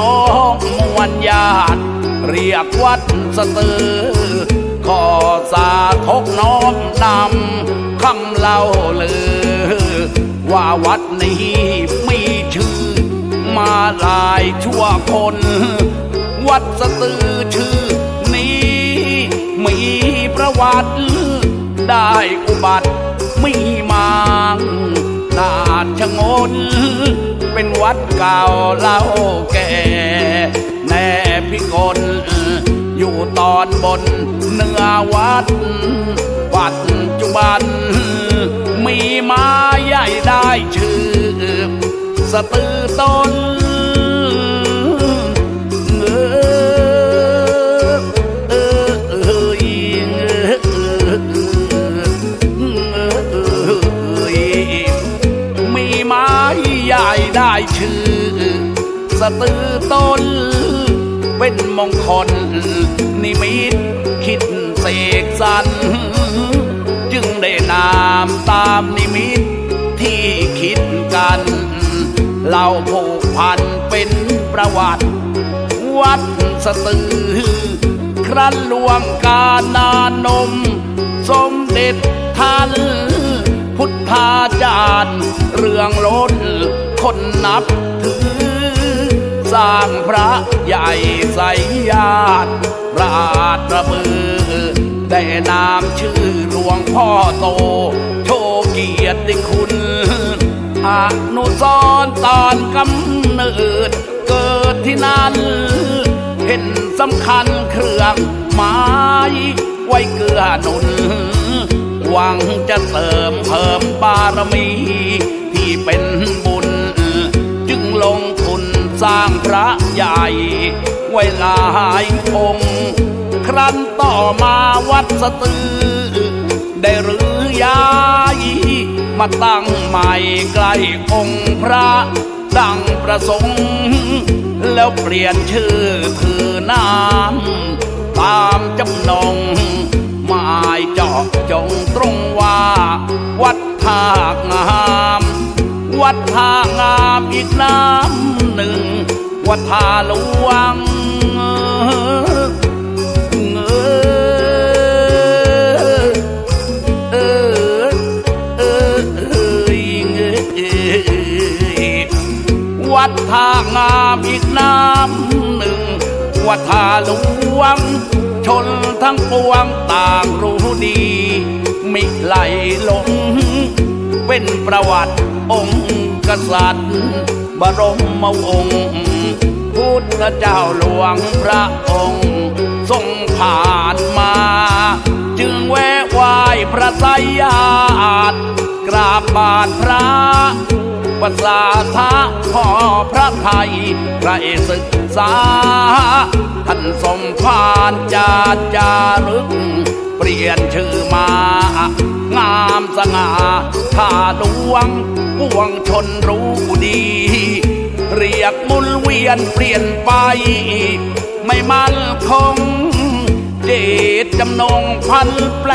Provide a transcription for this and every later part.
น้องมวลญาติเรียกวัดสตือขอสาธกน้อมนำคำเล่าลือว่าวัดนี้มีชื่อมาหลายชั่วคนวัดสตือชื่อนี้มีประวัติได้อุบัติมีมานาชงนเป็นวัดเก่าเล่าแก่แน่พิกลอยู่ตอนบนเหนือวัดปัจจุบันมีไม้ใหญ่ได้ชื่อสตือต้นมีไม้ใหญ่ได้ชื่อสตือต้นเป็นมงคลนิมิตคิดเสกสรรจึงได้นามตามนิมิตที่คิดกันเล่าผูกพันเป็นประวัติวัดสตือครั้นล่วงกาลนานมสมเด็จท่านพุทธาจารย์เรื่องล้นคนนับถือสร้างพระใหญ่ใสญาติราชระบือได้นามชื่อหลวงพ่อโตโชเกียรติคุณอนุสรณ์ตอนกำเนิดเกิดที่นั่นเห็นสำคัญเครื่องไม้ไว้เกื้อหนุนหวังจะเสริมเพิ่มบารมีที่เป็นบุญจึงลงทุนสร้างพระใหญ่ไว้หลายองค์ครั้นต่อมาวัดสตือได้รื้อย้ายมาตั้งใหม่ใกล้องค์พระดังประสงค์แล้วเปลี่ยนชื่อคือน้ำตามจำนงหมายเจาะจงตรงว่าวัดท่างามวัดท่างามอีกน้ำหนึ่งวัดท่าหลวงวัดท่างามอีกน้ำหนึ่งวัดท่าหลวงชนทั้งปวงต่างรู้ดีมิไหลหลงเป็นประวัติองค์กษัตริย์บรมวงศ์พุทธเจ้าหลวงพระองค์ทรงผ่านมาจึงแวะไหว้พระไสยญาติกราบบาทพระประสาทะขอพระไทยใครศึกษาท่านสมภารจารึกเปลี่ยนชื่อมางามสง่าท่าหลวงปวงชนรู้ดีเรียกหมุนเวียนเปลี่ยนไปไม่มั่นคงเจตจำนงพันแปร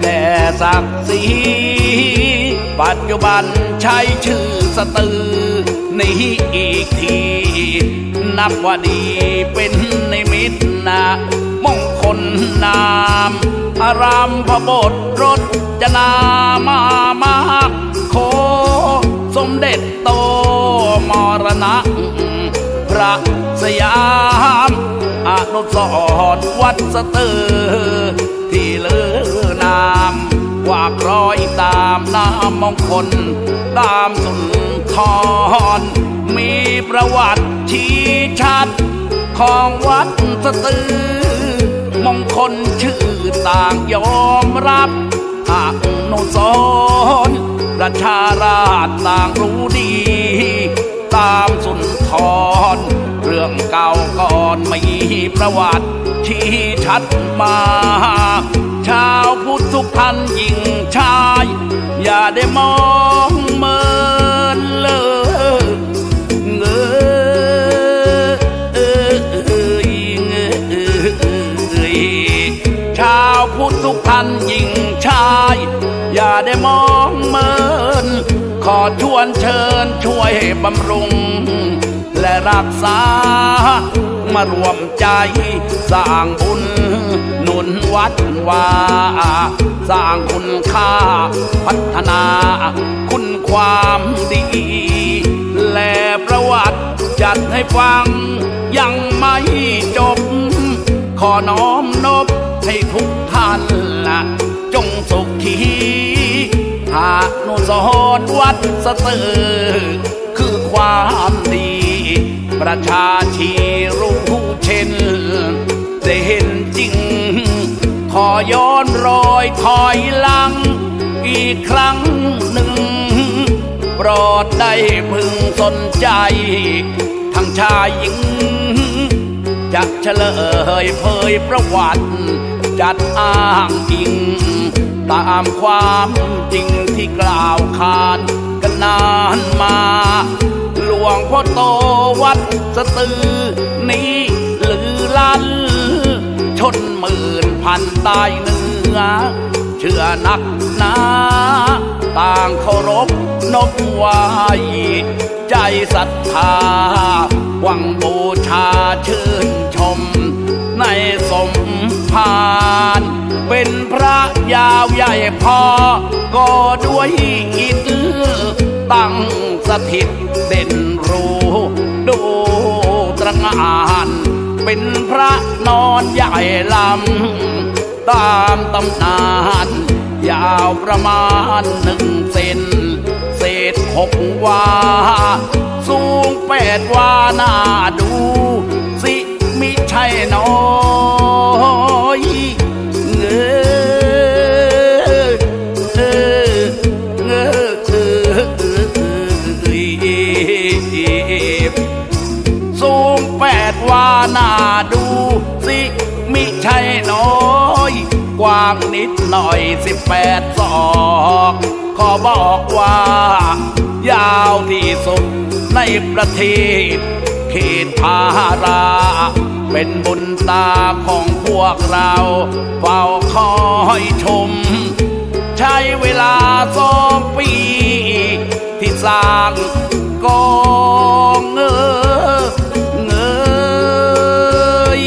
แต่ศักดิ์ศรีปัจจุบันใช้ชื่อสตือนี้อีกทีนับว่าดีเป็นนิมิตนะมงคลนามอารามพบทรจนามามากโคสมเด็จโตมรณะพระสยามอนุสรณ์วัดสตือที่เลือนามว่าคล้อยตามนามมงคลตามสุนทรมีประวัติชี้ชัดของวัดสตือมงคลชื่อต่างยอมรับอนุสรณ์ประชาราษฎร์ต่างรู้ดีตามสุนทรเรื่องเก่าก่อนมีประวัติชี้ชัดมาชาวพุทธทุกท่านยิ่งชายอย่าได้มองเมินเลยชาวพุทธทุกท่านยิ่งชายอย่าได้มองเมินขอชวนเชิญช่วยบำรุงและ รักษามารวมใจสร้างบุญหนุนวัดวาสร้างคุณค่าพัฒนาคุณความดีและประวัติจัดให้ฟังยังไม่จบขอน้อมนบให้ทุกท่านละจงสุขีหานุสรณ์วัดสตือคือความดีประชาชีรู้เช่นได้เห็นจริงขอย้อนรอยถอยหลังอีกครั้งหนึ่งโปรดได้พึงสนใจทั้งชายหญิงจะเฉลยเผยประวัติจัดอ้างอิงตามความจริงที่กล่าวขานกันนานมาหลวงพ่อโตวัดสตือนี้ลือลั่นชนหมื่นพันใต้เหนือเชื่อนักหนาต่างเคารพนบไหวใจศรัทธาหวังบูชาชื่นชมในสมภารเป็นพระยาวใหญ่พอก็ด้วยอิฐตั้งสถิตเด่นรู้ดูตระหง่านเป็นพระนอนใหญ่ลำตามตำนานยาวประมาณ1 เซนเศษ6 วาสูง8 วาน่าดูสิมิใช่น้อยเงอสูง8 วาน่าดูสิมิใช่น้อยกว้างนิดหน่อย18 ศอกขอบอกว่ายาวที่สุดในประเทศเขตพาราเป็นบุญตาของพวกเราเฝ้าคอยชมใช้เวลา2 ปีที่สร้างกองเงย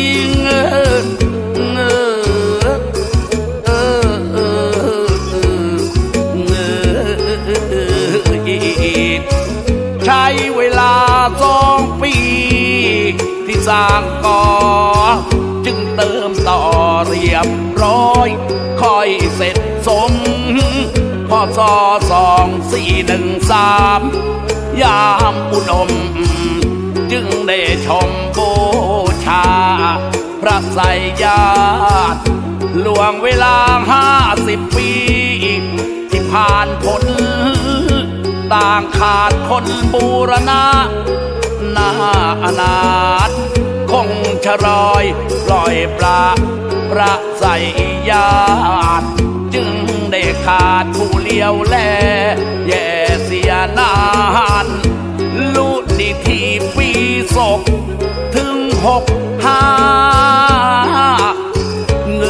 ใช้เวลา2 ปีที่สร้างก่อจึงเติมต่อเรียบร้อยค่อยเสร็จสมพศ2413ยามอุดมจึงได้ชมบูชาพระไสยญาติล่วงเวลา50 ปีที่ผ่านพ้นต่างขาดคนบูรณะหน้าอนาถคงชรอยปล่อยปละพระไสยญาติจึงได้ขาดผู้เลี้ยวแลแย่เสียนานลุดีที่ปีศกถึง65เง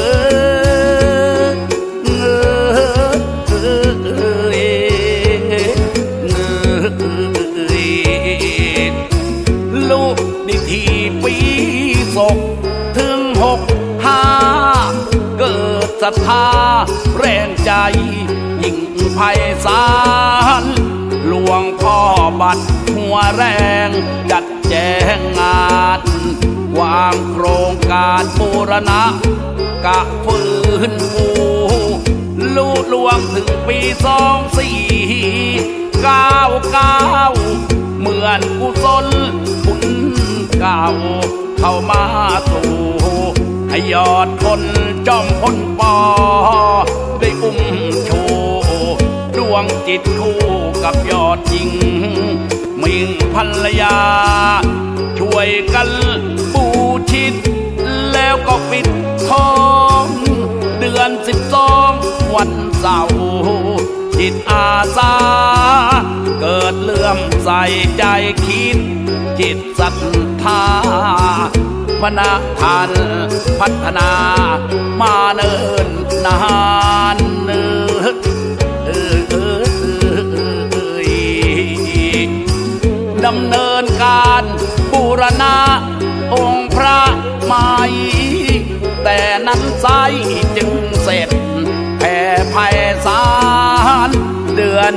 ลุดีที่ปีศกถึง65เกิดศรัทธาแรงใจยิ่งไพศาลหลวงพ่อบัดหัวแรงจัดแจงงานวางโครงการบูรณะกะฟื้นฟูลุล่วงถึงปี2499เหมือนกุศลบุญเก่าเข้ามาสู่ให้ยอดคนจอมพลปอได้อุ้มชูดวงจิตคู่กับยอดหญิงมิงภรรยาช่วยกันปูชิดแล้วก็ปิดทองเดือน12วันเสาร์จิตอาสาเกิดเลื่อมใสใจคิดจิตศรัทธาพนาทานพัฒนามาเนิ่นนานดำเนินการ บูรณะองค์พระใหม่ แต่นั้นไซจึงเสร็จแผ่ไพศาลเดือน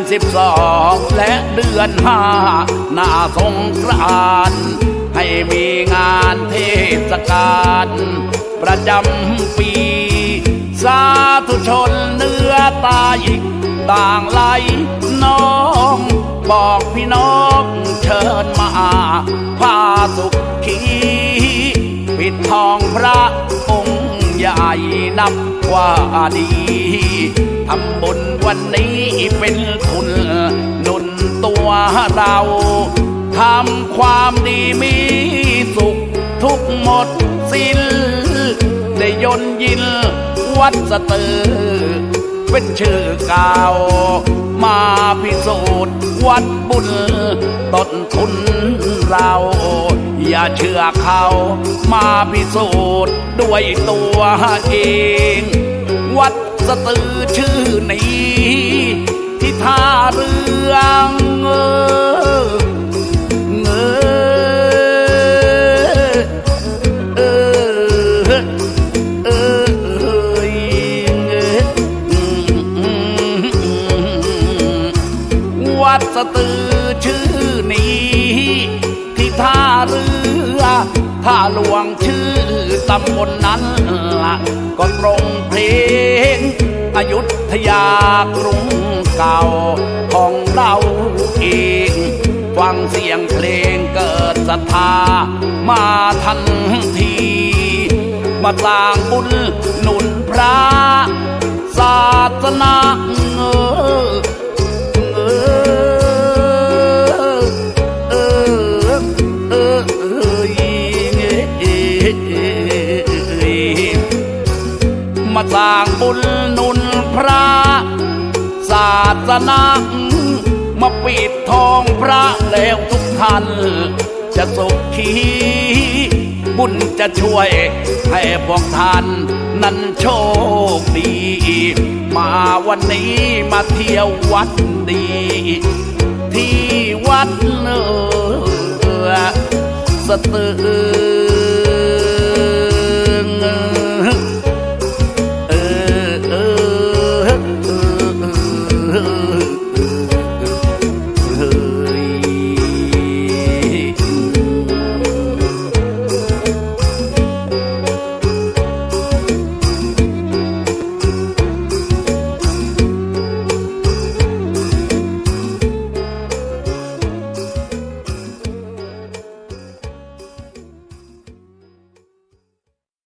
12และเดือน5หน้าสงกรานต์ให้มีงานเทศกาลประจำปีสาธุชนเนื้อตาอีกต่างไหลน้องบอกพี่น้องเชิญมาพาสุขีปิดทองพระองค์ใหญ่นับว่าดีทำบุญวันนี้เป็นคุณหนุนตัวเราทำความดีมีสุขทุกหมดสิ้นได้ยนต์ยินวัดสตือเป็นชื่อเก่ามาพิสูจน์วัดบุญต้นทุนเราอย่าเชื่อเขามาพิสูจน์ด้วยตัวเองวัดสตือชื่อนี้ที่ท่าเรือวัดสตือชื่อนี้ที่ท่าเรือท่าหลวงชื่อตำบลนั้นละก็ตรงเพลงอยุธยากรุงเก่าของเราเองฟังเสียงเพลงเกิดศรัทธามาทันทีมาสร้างบุญหนุนพระศาสนามาสร้างบุญหนุนพระศาสนามาปิดทองพระแล้วทุกท่านจะสุขีบุญจะช่วยให้พวกท่านนั้นโชคดีมาวันนี้มาเที่ยววัดดีที่วัดสตือ